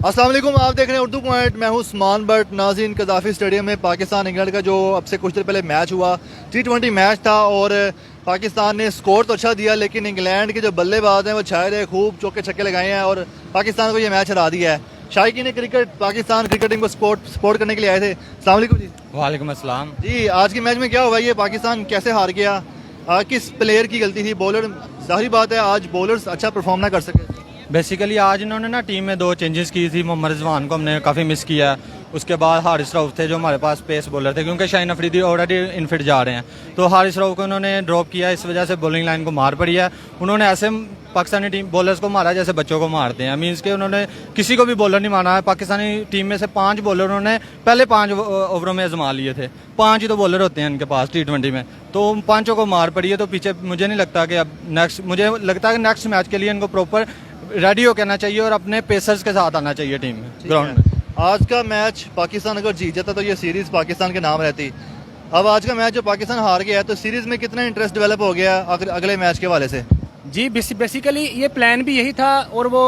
अस्सलाम वालेकुम, आप देख रहे हैं उर्दू पॉइंट। मैं हूं उस्मान बट। नाज़रीन, कज़ाफ़ी स्टेडियम में पाकिस्तान इंग्लैंड का जो अब से कुछ देर पहले मैच हुआ, T20 मैच था और पाकिस्तान ने स्कोर तो अच्छा दिया, लेकिन इंग्लैंड के जो बल्लेबाज हैं वो छाए रहे, खूब चौके छक्के लगाए हैं और पाकिस्तान को ये मैच हरा दिया है। शायकीन क्रिकेट पाकिस्तान क्रिकेट टीम को सपोर्ट करने के लिए आए थे। अस्सलाम वालेकुम जी। वालेकुम अस्सलाम जी, आज के मैच में क्या हुआ, ये पाकिस्तान कैसे हार गया, किस प्लेयर की गलती थी? बॉलर, जाहिर बात है आज बॉलर्स अच्छा परफॉर्म ना कर सके। बेसिकली आज इन्होंने ना टीम में 2 चेंजेस की थी। मोहम्मद रिजवान को हमने काफ़ी मिस किया। उसके बाद हारिस रऊफ थे जो हमारे पास पेस बॉलर थे, क्योंकि शाहीन अफरीदी ऑलरेडी इनफिट जा रहे हैं, तो हारिस रऊफ को उन्होंने ड्रॉप किया। इस वजह से बॉलिंग लाइन को मार पड़ी है। उन्होंने ऐसे पाकिस्तानी टीम बॉलर्स को मारा जैसे बच्चों को मारते हैं। मीन्स के उन्होंने किसी को भी बॉलर नहीं मारा है। पाकिस्तानी टीम में से 5 बॉलर उन्होंने पहले 5 ओवरों में आजमा लिए थे। 5 ही तो बॉलर होते हैं इनके पास T20 में, तो 5 को मार पड़ी है। तो पीछे मुझे नहीं लगता कि अब मुझे लगता है कि नेक्स्ट मैच के लिए इनको प्रॉपर रेडी हो कहना चाहिए और अपने पेसर्स के साथ आना चाहिए टीम में, ग्राउंड में। आज का मैच पाकिस्तान अगर जीत जाता तो ये सीरीज पाकिस्तान के नाम रहती। अब आज का मैच जो पाकिस्तान हार गया है, तो सीरीज में कितना इंटरेस्ट डेवलप हो गया अगले मैच के हवाले से? जी, बेसिकली ये प्लान भी यही था और वो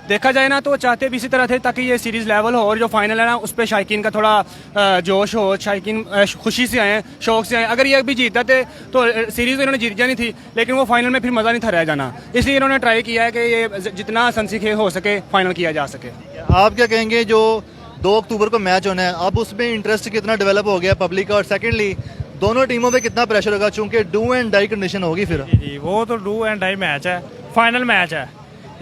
देखा जाए ना तो चाहते भी इसी तरह थे ताकि ये सीरीज लेवल हो और जो फाइनल है ना उस पर शायकीन का थोड़ा जोश हो, शायकीन खुशी से आए, शौक से आए। अगर ये भी जीतते थे तो सीरीज तो इन्होंने जीत जानी थी, लेकिन वो फाइनल में फिर मज़ा नहीं था रह जाना। इसलिए इन्होंने ट्राई किया है कि ये जितना संसीखे हो सके फाइनल किया जा सके। आप क्या कहेंगे, जो 2 अक्टूबर को मैच होना है, अब उसमें इंटरेस्ट कितना डेवलप हो गया पब्लिक का, और सेकेंडली दोनों टीमों पे कितना प्रेशर होगा, चूंकि डू एंड डाई कंडीशन होगी फिर? जी, वो तो डू एंड डाई मैच है, फाइनल मैच है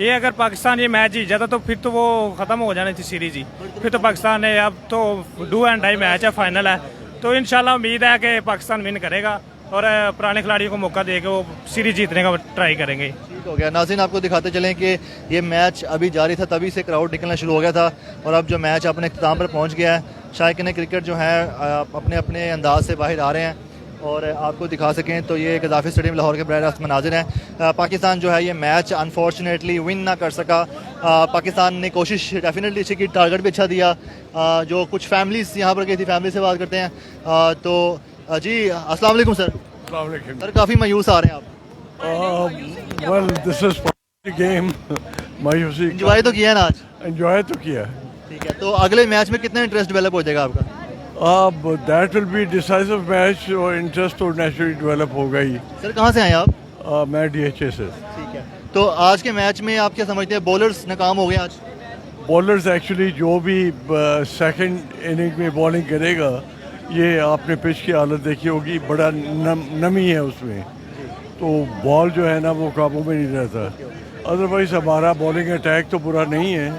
ये। अगर पाकिस्तान ये मैच जीत जाता तो फिर तो वो खत्म हो जानी थी सीरीज ही। फिर तो पाकिस्तान ने, अब तो डू एंड डाई मैच है, फाइनल है, तो इंशाल्लाह उम्मीद है कि पाकिस्तान विन करेगा और पुराने खिलाड़ियों को मौका देके वो सीरीज जीतने का ट्राई करेंगे। ठीक हो गया। नाज़रीन, आपको दिखाते चलें कि ये मैच अभी जारी था, तभी से क्राउड निकलना शुरू हो गया था और अब जो मैच अपने इख्तिताम पर पहुँच गया है। शायकीन क्रिकेट जो है अपने अपने अंदाज से बाहर आ रहे हैं और आपको दिखा सकें तो ये कज़ाफ़ी स्टेडियम लाहौर के बराह रास्त मनाजिर हैं। पाकिस्तान जो है ये मैच अनफॉर्चुनेटली विन ना कर सका। पाकिस्तान ने कोशिश डेफिनेटली अच्छी की, टारगेट भी अच्छा दिया। जो कुछ फैमिलीज यहाँ पर गई थी, फैमिली से बात करते हैं। तो जी, अस्सलाम वालेकुम सर। सर, काफ़ी मायूस आ रहे हैं आप। Well, this is game. मायूसी एंजॉय तो किया ना आज? एंजॉय तो किया। ठीक है, तो अगले मैच में कितना इंटरेस्ट डेवलप हो जाएगा आपका? That will be decisive match और इंटरेस्ट तो नेचुरली डेवलप होगा ही। सर, कहाँ से आए आप? मैं DHA से। ठीक है, तो आज के मैच में आप क्या समझते हैं, बॉलर्स नाकाम हो गए आज? बॉलर्स एक्चुअली जो भी सेकंड इनिंग में बॉलिंग करेगा, ये आपने पिच की हालत देखी होगी, बड़ा नमी है उसमें, तो बॉल जो है ना वो काबू में नहीं रहता। अदरवाइज हमारा बॉलिंग अटैक तो बुरा नहीं है,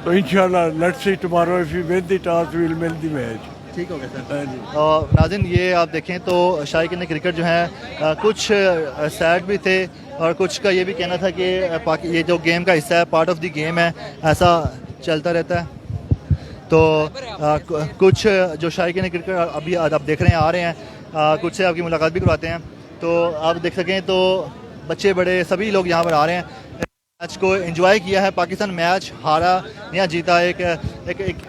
तो इंशाल्लाह let's see tomorrow if you win the toss we will win the match. ठीक हो गया सर। नाज़रीन, ये आप देखें तो शायकीन क्रिकेट जो है कुछ सैड भी थे और कुछ का ये भी कहना था कि ये जो गेम का हिस्सा है, पार्ट ऑफ द गेम है, ऐसा चलता रहता है। तो कुछ जो शायकीन क्रिकेट अभी आप देख रहे हैं आ रहे हैं, कुछ से आपकी मुलाकात भी करवाते हैं। तो आप देख सकें तो बच्चे बड़े सभी लोग यहाँ पर आ रहे हैं, मैच को एंजॉय किया है। पाकिस्तान मैच हारा या जीता एक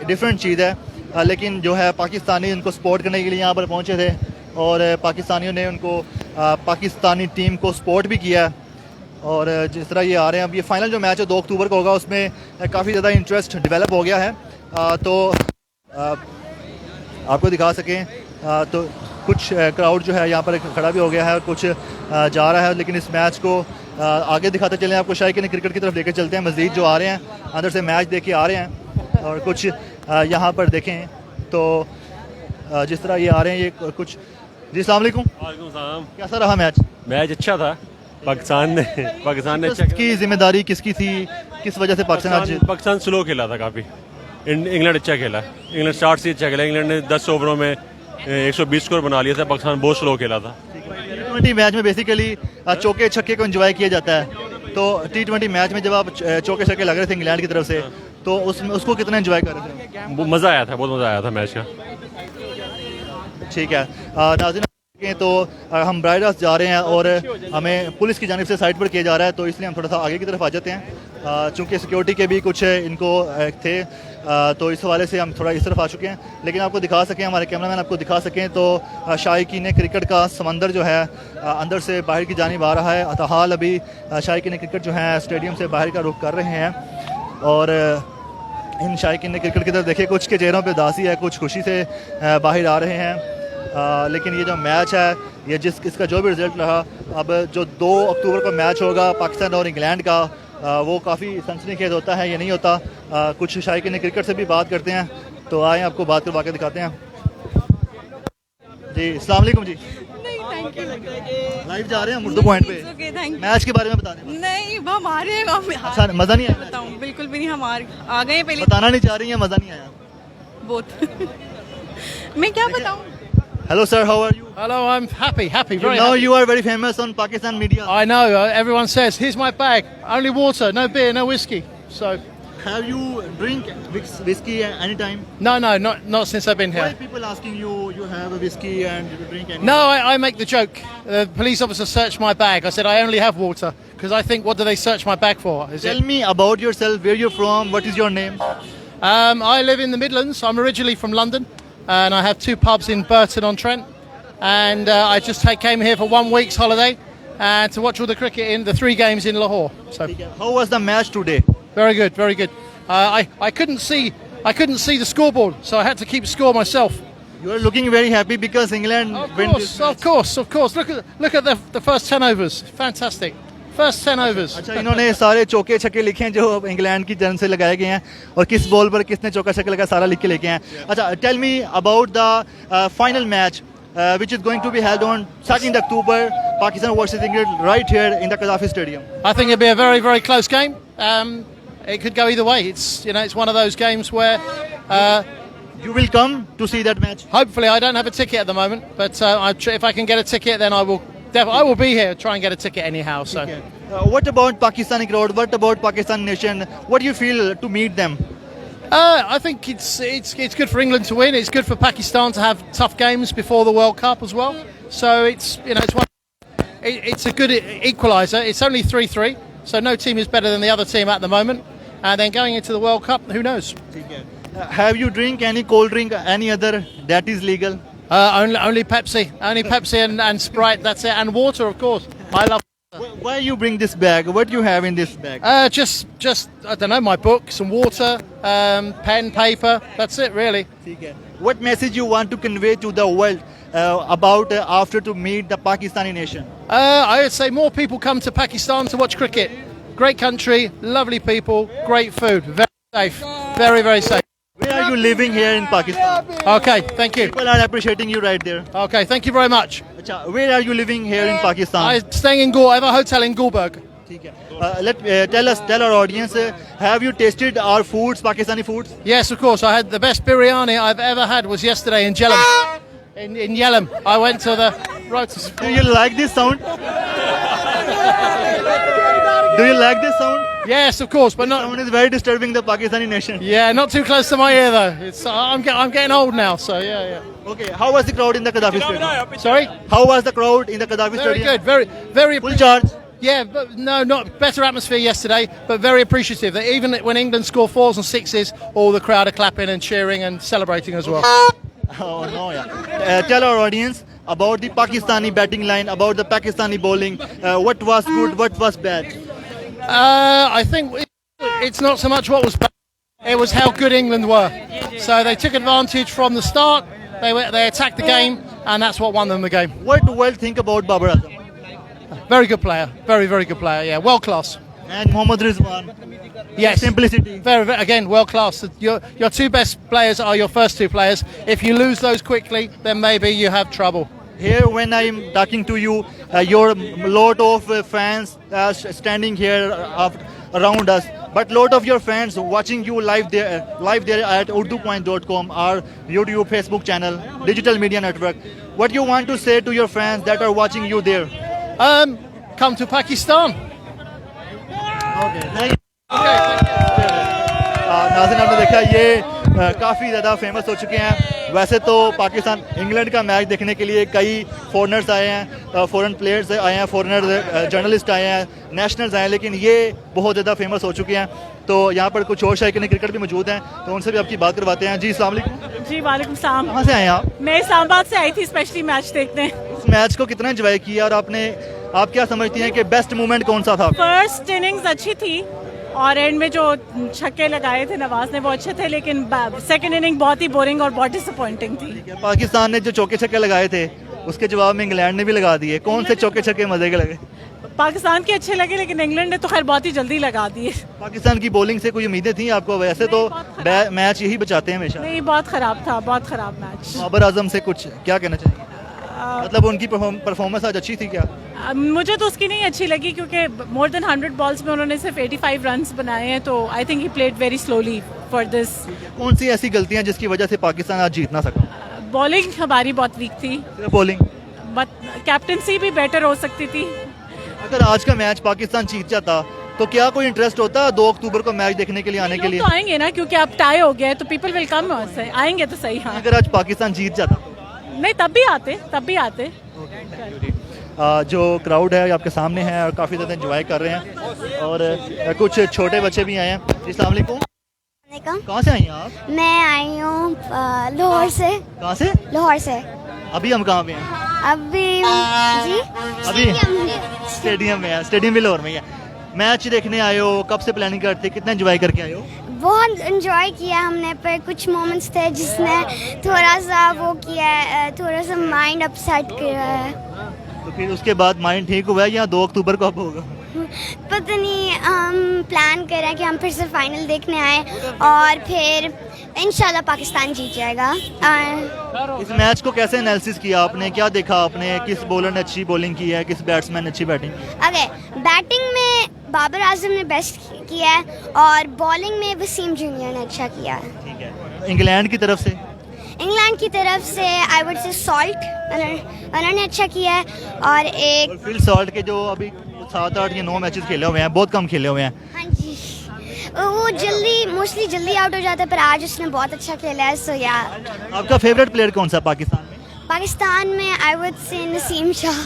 डिफरेंट चीज़ है, लेकिन जो है पाकिस्तानी उनको सपोर्ट करने के लिए यहाँ पर पहुँचे थे और पाकिस्तानियों ने उनको पाकिस्तानी टीम को सपोर्ट भी किया। और जिस तरह ये आ रहे हैं, अब ये फाइनल जो मैच है 2 अक्टूबर को होगा, उसमें काफ़ी ज़्यादा इंटरेस्ट डेवलप हो गया है। तो आपको दिखा सकें तो कुछ क्राउड जो है यहाँ पर खड़ा भी हो गया है और कुछ जा रहा है, लेकिन इस मैच को आगे दिखाते चलें आपको। शायकीन क्रिकेट की तरफ लेकर चलते हैं। मज़ीद जो आ रहे हैं अंदर से मैच देख के आ रहे हैं और कुछ यहाँ पर देखें तो जिस तरह ये आ रहे हैं ये कुछ। जी, अस्सलाम वालेकुम। वालेकुम सलाम। कैसा रहा मैच? मैच अच्छा था। पाकिस्तान ने अच्छा की जिम्मेदारी किसकी थी, किस वजह से पाकिस्तान स्लो खेला था काफ़ी। इंग्लैंड अच्छा खेला, इंग्लैंड स्टार्ट से अच्छा खेला। इंग्लैंड ने 10 ओवरों में 120 स्कोर बना लिया था, पाकिस्तान बहुत स्लो खेला था। T20 मैच में बेसिकली चौके छक्के को एंजॉय किया जाता है, तो T20 मैच में जब आप चौके छक्के लग रहे थे इंग्लैंड की तरफ से, तो उसको कितना एंजॉय कर रहे थे? मज़ा आया था, बहुत मज़ा आया था मैच का। ठीक है, नाज़रीन तो हम बराह रास्त जा रहे हैं और हमें पुलिस की जानिब से साइड पर किया जा रहा है, तो इसलिए हम थोड़ा सा आगे की तरफ आ जाते हैं। चूँकि सिक्योरिटी के भी कुछ इनको थे, तो इस हवाले से हम थोड़ा इस तरफ आ चुके हैं। लेकिन आपको दिखा सकें, हमारे कैमरामैन आपको दिखा सकें तो शायकीन क्रिकेट का समंदर जो है अंदर से बाहर की जानिब आ रहा है। हाल अभी शायकीन क्रिकेट जो है स्टेडियम से बाहर का रुख कर रहे हैं और इन शायकीन ने क्रिकेट की तरफ देखे, कुछ के चेहरों पे उदासी है, कुछ खुशी से बाहर आ रहे हैं। लेकिन ये जो मैच है, ये इसका जो भी रिज़ल्ट रहा, अब जो 2 अक्टूबर को मैच होगा पाकिस्तान और इंग्लैंड का, वो काफ़ी सनसनीखेज होता है या नहीं होता। कुछ शायकीन ने क्रिकेट से भी बात करते हैं, तो आए आपको बात करवा के दिखाते हैं। जी अस्सलाम वालेकुम जी। लाइव जा रहे हैं हम उर्दू पॉइंट पे, मैच के बारे में बता दें। नहीं हमारे अच्छा, मज़ा नहीं आया? बताऊं बिल्कुल भी नहीं, हमारे आ गए पहले बताना नहीं चाह रही हैं, मज़ा नहीं आया? बहुत मैं क्या बताऊं। Hello sir, how are you? Hello, I'm happy, very Now happy. you are very famous on Pakistan media. I know, everyone says, here's my bag, only water, no beer, no whiskey. So, Have you drink whiskey any time? no, not since I've been Why here. people asking you have a whiskey and you drink any? No, I make the joke. The police officer searched my bag. I said, I only have water. Because I think, what do they search my bag for? Tell me about yourself, where you're from, what is your name? I live in the Midlands. I'm originally from London. And I have 2 pubs in Burton-on-Trent. And I just came here for 1 week's holiday to watch all the cricket in the 3 games in Lahore. So How was the match today? very good, very good. I couldn't see the scoreboard, so I had to keep score myself. You are looking very happy because England win this match. Of course. Look at the first 10 overs. Fantastic. First 10 overs. अच्छा, इन्होंने सारे चौके छक्के लिखे हैं जो England की जन से लगाए गए हैं, और किस बॉल पर किसने चौका छक्का लगा सारा लिख के लेके हैं। अच्छा, tell me about the final match which is going to be held on 2nd October, Pakistan versus England, right here in the Qaddafi Stadium. I think it'll be a very, very close game. It could go either way. It's one of those games where You will come to see that match? hopefully I don't have a ticket at the moment, but if I can get a ticket, then I will be here. Try and get a ticket anyhow. So What about Pakistani crowd? What about Pakistan nation? What do you feel to meet them? I think it's good for England to win. It's good for Pakistan to have tough games before the World Cup as well. So it's a good equaliser. It's only 3-3, so no team is better than the other team at the moment. And then going into the World Cup, who knows? Have you drink any cold drink, any other that is legal? Only Pepsi, and Sprite. That's it, and water, of course. I love. Why you bring this bag? What you have in this bag? Just I don't know, my book, some water, pen, paper. That's it, really. What message you want to convey to the world about after to meet the Pakistani nation? I would say more people come to Pakistan to watch cricket. Great country, lovely people, great food, very safe, very, very safe. Where are you living here in Pakistan? Okay, thank you. People are appreciating you right there. Okay, thank you very much. Acha, where are you living here in Pakistan? I'm staying in Gore. I have a hotel in Gulberg. Tell our audience, have you tasted our foods, Pakistani foods? Yes, of course. I had the best biryani I've ever had was yesterday in Jhelum. In Yellum. I went to the Rotas. Do you like this sound? Do you like this sound? Yes, of course, but not. Sound is very disturbing the Pakistani nation. Yeah, not too close to my ear though. I'm getting old now, so yeah. Okay, how was the crowd in the Qaddafi Stadium? Sorry. How was the crowd in the Qaddafi Very Stadium? good. Very. Full charge. Yeah, but no, not better atmosphere yesterday, but very appreciative that even when England score 4s and 6s, all the crowd are clapping and cheering and celebrating as well. Oh no, yeah. Tell our audience about the Pakistani batting line, about the Pakistani bowling. What was good, what was bad? I think it's not so much what was bad, it was how good England were. So they took advantage from the start, they attacked the game, and that's what won them the game. What do you think about Babar Azam? Very good player, very good player, yeah, world class. And Mohammad Rizwan? Yes. Simplicity. Very, again, world class. Your 2 best players are your first 2 players. If you lose those quickly, then maybe you have trouble. Here, when I'm talking to you, your lot of fans standing here around us, but lot of your fans watching you live there at UrduPoint.com, our YouTube, Facebook channel, digital media network. What do you want to say to your fans that are watching you there? Come to Pakistan. Okay, नाज़रीन आपने देखा ये काफ़ी ज़्यादा famous हो चुके हैं। वैसे तो पाकिस्तान इंग्लैंड का मैच देखने के लिए कई फॉरेनर्स आए हैं, फॉरेन प्लेयर्स आए हैं, फॉरेनर जर्नलिस्ट आए हैं, नेशनल्स आए हैं, लेकिन ये बहुत ज़्यादा फेमस हो चुके हैं। तो यहाँ पर कुछ और शायकीन क्रिकेट भी मौजूद हैं, तो उनसे भी आपकी बात करवाते हैं। जी अस्सलाम वालेकुम। जी वालेकुम सलाम। कहाँ से आए हैं आप? मैं इस्लामाबाद से आई थी स्पेशली मैच देखने। उस मैच को कितना एंजॉय किया और आप क्या समझती हैं कि बेस्ट मोमेंट कौन सा था? फर्स्ट इनिंग्स अच्छी थी और एंड में जो छक्के लगाए थे नवाज ने वो अच्छे थे, लेकिन सेकंड इनिंग बहुत ही बोरिंग और बहुत डिसअपॉइंटिंग थी। पाकिस्तान ने जो चौके छक्के लगाए थे उसके जवाब में इंग्लैंड ने भी लगा दिए। कौन से चौके छक्के मजे के लगे? पाकिस्तान के अच्छे लगे, लेकिन इंग्लैंड ने तो खैर बहुत ही जल्दी लगा दिए। पाकिस्तान की बॉलिंग से कोई उम्मीदें थी आपको? वैसे तो मैच यही बचाते हैं हमेशा। नहीं, बहुत ख़राब था, बहुत ख़राब मैच। बाबर आजम से कुछ क्या कहना चाहिए? मतलब उनकी परफॉर्मेंस आज अच्छी थी क्या? मुझे तो उसकी नहीं अच्छी लगी, क्योंकि मोर देन 100 बॉल्स में उन्होंने सिर्फ 85 रन्स बनाए हैं, तो I think he played very slowly for this. कौन सी ऐसी गलतियां जिसकी वजह से पाकिस्तान आज जीत ना सका? बॉलिंग हमारी बहुत वीक थी, सिर्फ बॉलिंग। कैप्टनसी भी बेटर हो सकती थी। अगर आज का मैच पाकिस्तान जीत जाता तो क्या कोई इंटरेस्ट होता 2 अक्टूबर को मैच देखने के लिए आने के लिए? तो आएंगे ना, क्योंकि अब टाई हो गया है, तो पीपल विल कम, आएंगे तो सही। हाँ, अगर आज पाकिस्तान जीत जाता नहीं तब भी आते। जो क्राउड है आपके सामने है और काफ़ी ज़्यादा एंजॉय कर रहे हैं, और कुछ छोटे बच्चे भी आए हैं। अस्सलाम वालेकुम। कहाँ से आई हैं आप? मैं आई हूँ लाहौर से। कहाँ से? लाहौर से। अभी हम कहाँ पे हैं? अभी जी अभी स्टेडियम में है। स्टेडियम भी लाहौर में ही है। मैच देखने आए हो? कब से प्लानिंग करते? कितना एंजॉय करके आए हो? बहुत एंजॉय किया हमने, पर कुछ मोमेंट्स थे जिसने थोड़ा सा वो किया है, थोड़ा सा माइंड अपसेट किया है। तो फिर उसके बाद माइंड ठीक हुआ है या 2 अक्टूबर को अब होगा? पता नहीं, हम प्लान कर रहे हैं कि हम फिर से फाइनल देखने आए और फिर इंशाल्लाह पाकिस्तान जीत जाएगा। इस मैच को कैसे एनालिसिस किया आपने? क्या देखा आपने? किस बॉलर ने अच्छी बॉलिंग की है, किस बैट्समैन ने अच्छी बैटिंग? ओके, बैटिंग में बाबर आजम ने बेस्ट किया है और बॉलिंग में वसीम जूनियर ने अच्छा किया है। ठीक है। इंग्लैंड की तरफ से? इंग्लैंड की तरफ से आई वुड से सॉल्ट, उन्होंने अच्छा किया है। और एक फिल सॉल्ट के जो अभी 7, 8 या 9 मैचेस खेले हुए हैं, बहुत कम खेले हुए हैं। हाँ जी, वो मोस्टली जल्दी आउट हो जाता है, पर आज उसने बहुत अच्छा खेला है। सो या आपका फेवरेट प्लेयर कौन सा पाकिस्तान में? पाकिस्तान में I would say Naseem Shah,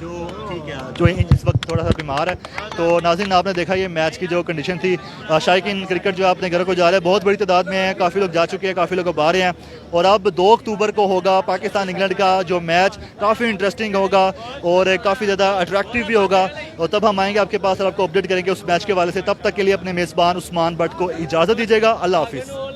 जो ठीक है, जो इस वक्त थोड़ा सा बीमार है। तो नाज़रीन, आपने देखा ये मैच की जो कंडीशन थी। शायकीन क्रिकेट जो अपने घर को जा रहे हैं, बहुत बड़ी तादाद में है, काफ़ी लोग जा चुके हैं, काफ़ी लोग अब आ रहे हैं। और अब 2 अक्टूबर को होगा पाकिस्तान इंग्लैंड का जो मैच, काफ़ी इंटरेस्टिंग होगा और काफ़ी ज़्यादा अट्रैक्टिव भी होगा। और तब हम आएंगे आपके पास और आपको अपडेट करेंगे उस मैच के हवाले से। तब तक के लिए अपने मेज़बान उस्मान भट्ट को इजाज़त दीजिएगा। अल्लाह हाफिज़।